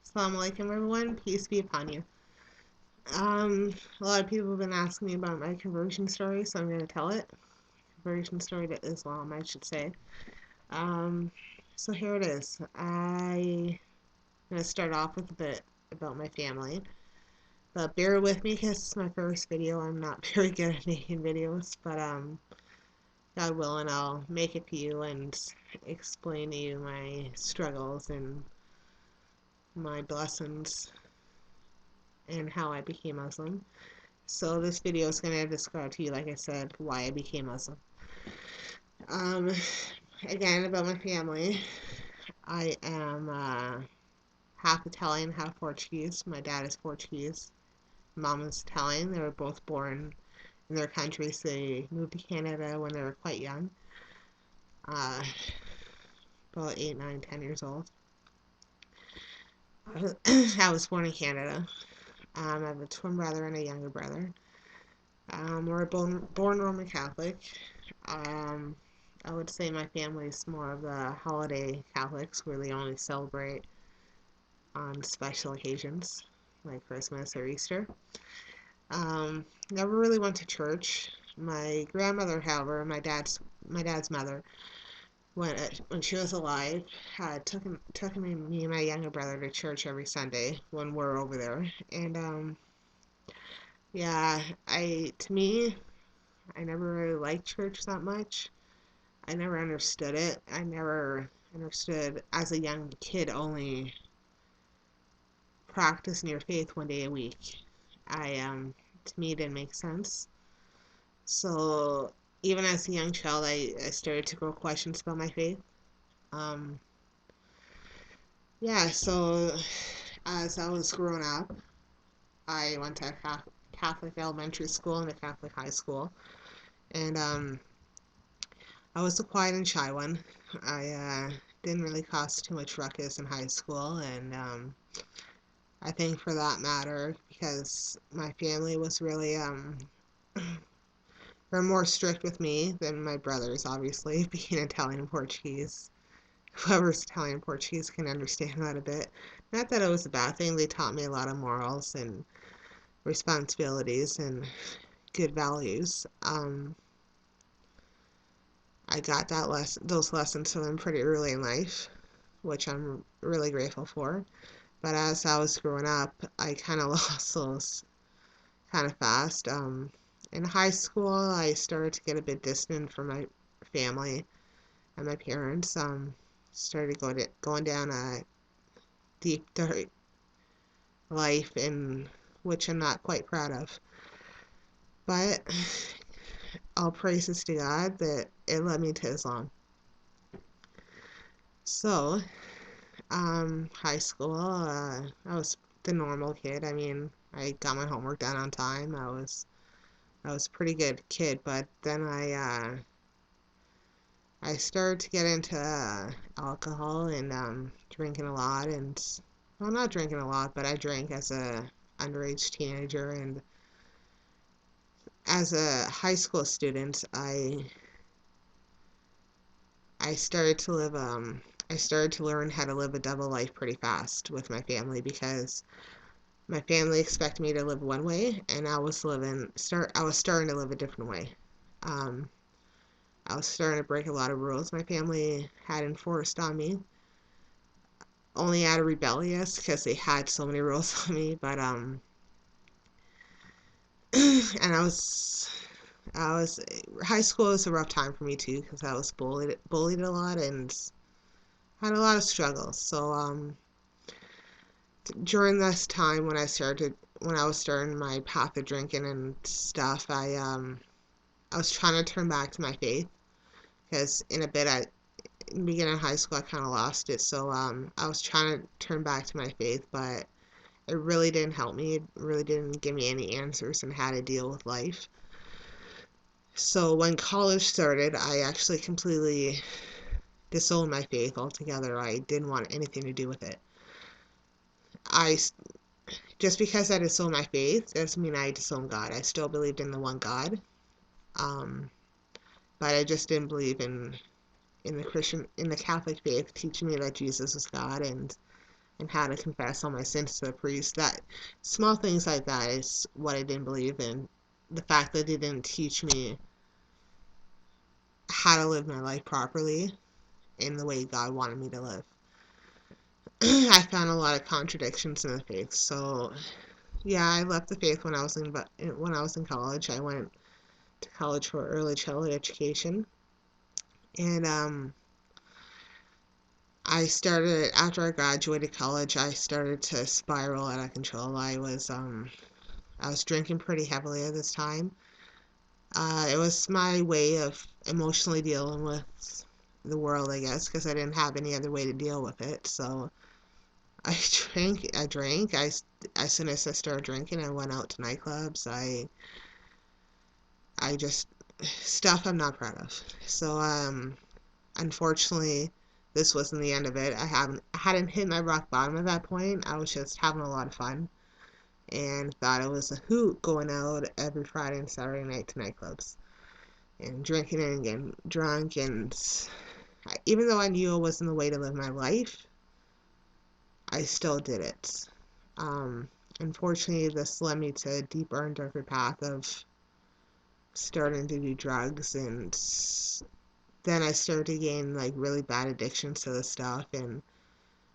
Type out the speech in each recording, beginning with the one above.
Assalamu alaikum, everyone. Peace be upon you. A lot of people have been asking me about my conversion story, so I'm going to tell it. Conversion story to Islam, I should say. Um, so here it is. I'm going to start off with a bit about my family. But bear with me because it's my first video. I'm not very good at making videos, but God willing, I'll make it to you and explain to you my struggles and my blessings and how I became Muslim. So this video is going to describe to you, like I said, why I became Muslim. Um, Again, about my family. I am half Italian, half Portuguese. My dad is Portuguese. Mom is Italian. They were both born in their countries. They moved to Canada when they were quite young. Uh, about 8, 9, 10 years old. I was born in Canada. I have a twin brother and a younger brother. We're born Roman Catholic. I would say my family is more of the holiday Catholics where they only celebrate on special occasions like Christmas or Easter. Never really went to church. My grandmother, however, my dad's mother, when she was alive, took me and my younger brother to church every Sunday when we're over there. And yeah, to me, I never really liked church that much. I never understood it. I never understood as a young kid only practicing your faith one day a week. To me it didn't make sense. So even as a young child, I started to grow questions about my faith. Um, yeah, so as I was growing up, I went to a Catholic elementary school and a Catholic high school, and I was the quiet and shy one. I didn't really cause too much ruckus in high school, and I think for that matter, because my family was really they're more strict with me than my brothers, obviously, being Italian and Portuguese. Whoever's Italian and Portuguese can understand that a bit. Not that it was a bad thing. They taught me a lot of morals and responsibilities and good values. I got those lessons from them pretty early in life, which I'm really grateful for. But as I was growing up, I kind of lost those kind of fast. In high school, I started to get a bit distant from my family and my parents. Started going down a deep, dark life, in which I'm not quite proud of. But all praises to God that it led me to Islam. So, high school, I was the normal kid. I mean, I got my homework done on time. I was a pretty good kid, but then I started to get into alcohol and drinking a lot, and well, not drinking a lot, but I drank as a underage teenager, and as a high school student, I started to live I started to learn how to live a double life pretty fast with my family because my family expected me to live one way, and I was starting to live a different way. Um, I was starting to break a lot of rules my family had enforced on me, only out of rebellious because they had so many rules on me. But and I was high school was a rough time for me too because I was bullied a lot and had a lot of struggles. So during this time when I was starting my path of drinking and stuff, I was trying to turn back to my faith because in the beginning of high school I kind of lost it. So I was trying to turn back to my faith, but it really didn't help me. It really didn't give me any answers on how to deal with life. So when college started, I actually completely disowned my faith altogether. I didn't want anything to do with it. I Just because I disowned my faith doesn't mean I disowned God. I still believed in the one God, um, but I just didn't believe in the Catholic faith teaching me that Jesus was God, and and how to confess all my sins to the priest. That small things like that is what I didn't believe in. The fact that they didn't teach me how to live my life properly in the way God wanted me to live. I found a lot of contradictions in the faith. So yeah, I left the faith when I was in college. I went to college for early childhood education, and I started after I graduated college. I started to spiral out of control. I was drinking pretty heavily at this time. It was my way of emotionally dealing with the world, I guess, because I didn't have any other way to deal with it. So I drank. As soon as I started drinking, I went out to nightclubs. I just, stuff I'm not proud of. So, unfortunately, this wasn't the end of it. I hadn't hit my rock bottom at that point. I was just having a lot of fun and thought it was a hoot going out every Friday and Saturday night to nightclubs and drinking and getting drunk. And even though I knew it wasn't the way to live my life, I still did it. Um, Unfortunately, this led me to a deeper and darker path of starting to do drugs, and then I started to gain like really bad addictions to this stuff, and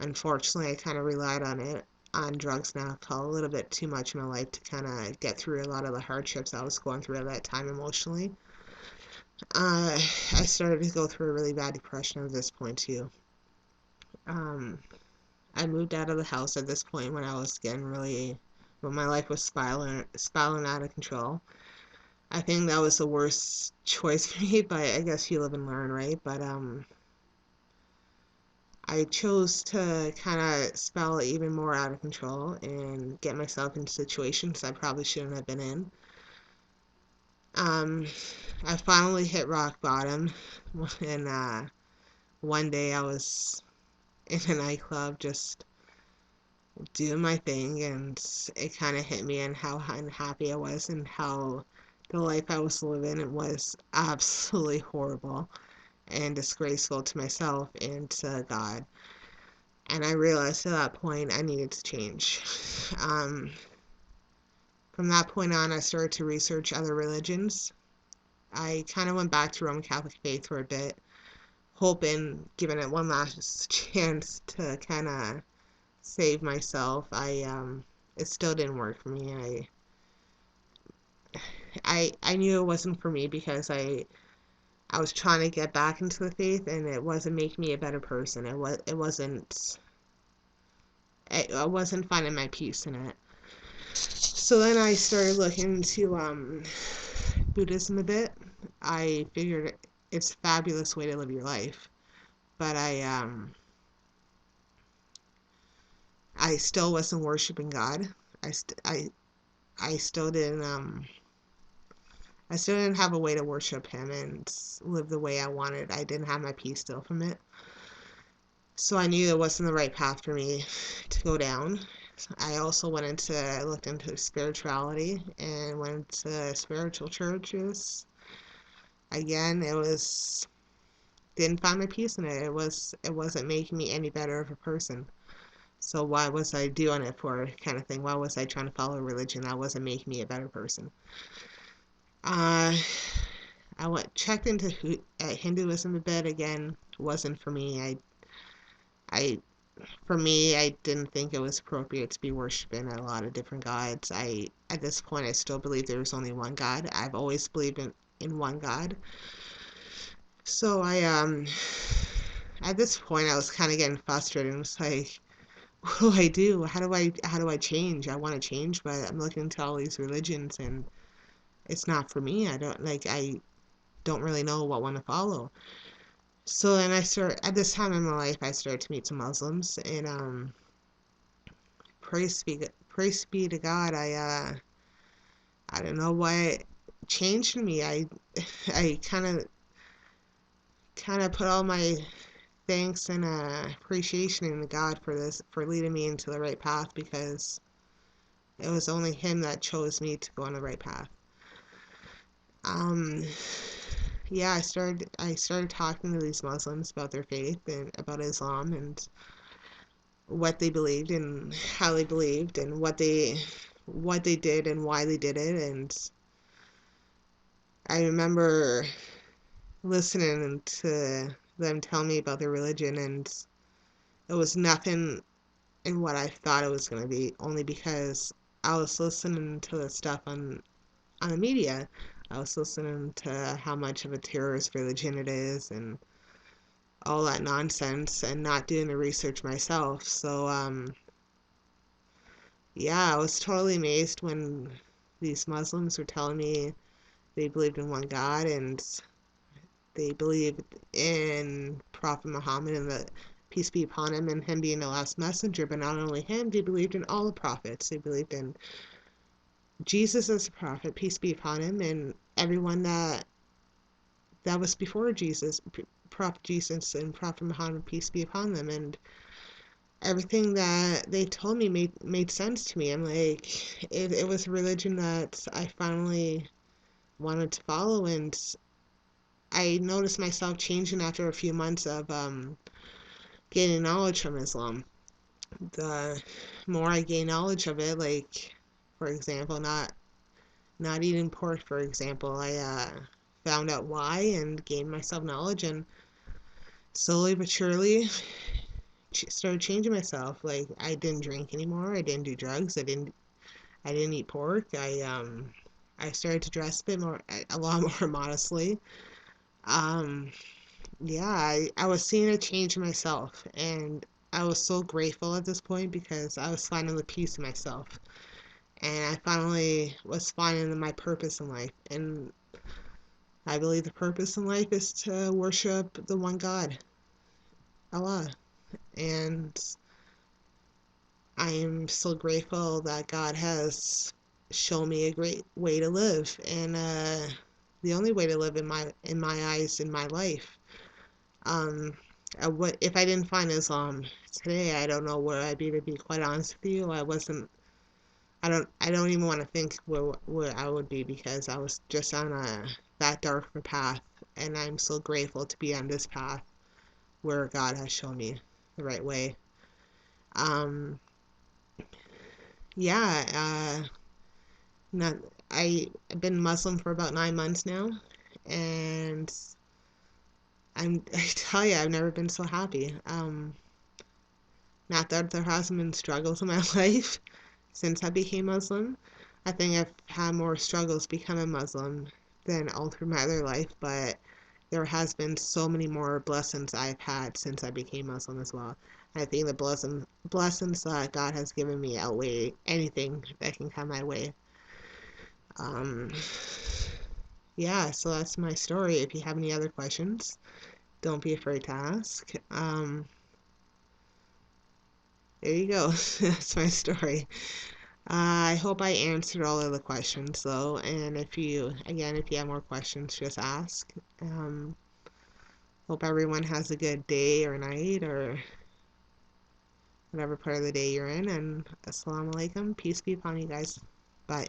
unfortunately I kind of relied on drugs and alcohol a little bit too much in my life to kind of get through a lot of the hardships I was going through at that time emotionally. I started to go through a really bad depression at this point too. Um, I moved out of the house at this point when my life was spiraling out of control. I think that was the worst choice for me, but I guess you live and learn, right? But I chose to kind of spiral even more out of control and get myself in situations I probably shouldn't have been in. Um, I finally hit rock bottom, and one day I was in a nightclub just doing my thing, and it kind of hit me and how unhappy I was and how the life I was living was absolutely horrible and disgraceful to myself and to God. And I realized at that point I needed to change. Um, from that point on, I started to research other religions. I kind of went back to Roman Catholic faith for a bit, hoping, giving it one last chance to kind of save myself. It still didn't work for me. I knew it wasn't for me because I was trying to get back into the faith, and it wasn't making me a better person. I wasn't finding my peace in it. So then I started looking into Buddhism a bit. I figured it's a fabulous way to live your life, but I still wasn't worshiping God. I st- I still didn't have a way to worship Him and live the way I wanted. I didn't have my peace still from it. So I knew it wasn't the right path for me to go down. I also looked into spirituality and went to spiritual churches. Again, didn't find my peace in it. It wasn't making me any better of a person. So why was I doing it for, kind of thing? Why was I trying to follow a religion that wasn't making me a better person? Uh, I checked into Hinduism a bit. Again, wasn't for me. I for me, I didn't think it was appropriate to be worshiping a lot of different gods. At this point, I still believe there was only one God. I've always believed in one God. So at this point, I was kind of getting frustrated. And was like, what do I do? How do I change? I want to change, but I'm looking into all these religions, and it's not for me. I don't really know what one to follow. So then at this time in my life, I started to meet some Muslims, and praise be to God. I don't know what changed in me. I kind of put all my thanks and appreciation in God for leading me into the right path, because it was only Him that chose me to go on the right path. Um, yeah, I started talking to these Muslims about their faith and about Islam, and what they believed and how they believed and what they did and why they did it. And I remember listening to them tell me about their religion, and it was nothing in what I thought it was going to be, only because I was listening to the stuff on the media. I was listening to how much of a terrorist religion it is and all that nonsense, and not doing the research myself. So yeah, I was totally amazed when these Muslims were telling me they believed in one God, and they believed in Prophet Muhammad and the peace be upon him and him being the last messenger. But not only him, they believed in all the prophets. They believed in Jesus as a prophet, peace be upon him, and everyone that was before Jesus, Prophet Jesus and Prophet Muhammad, peace be upon them. And everything that they told me made sense to me. I'm like, it was a religion that I finally wanted to follow, and I noticed myself changing after a few months of gaining knowledge from Islam. The more I gain knowledge of it, like, for example, not eating pork, for example, I found out why and gained myself knowledge, and slowly but surely started changing myself. Like, I didn't drink anymore. I didn't do drugs. I didn't eat pork. I started to dress a lot more modestly. Um, yeah, I was seeing a change in myself, and I was so grateful at this point because I was finding the peace in myself, and I finally was finding my purpose in life. And I believe the purpose in life is to worship the one God, Allah. And I am so grateful that God has shown me a great way to live, and the only way to live in my eyes in my life. Um, what if I didn't find Islam today? I don't know where I'd be, to be quite honest with you. I wasn't. I don't even want to think where I would be, because I was just on that darker path, and I'm so grateful to be on this path where God has shown me the right way. Um, yeah, not I've been Muslim for about 9 months now, and I tell you, I've never been so happy. Not that there hasn't been struggles in my life since I became Muslim. I think I've had more struggles becoming Muslim than all through my other life, but there has been so many more blessings I've had since I became Muslim as well. I think the blessings that God has given me outweigh anything that can come my way. Um, yeah, so that's my story. If you have any other questions, don't be afraid to ask. There you go. That's my story. I hope I answered all of the questions though, and if you have more questions, just ask. Hope everyone has a good day or night or whatever part of the day you're in, and assalamu alaikum. Peace be upon you guys. Bye.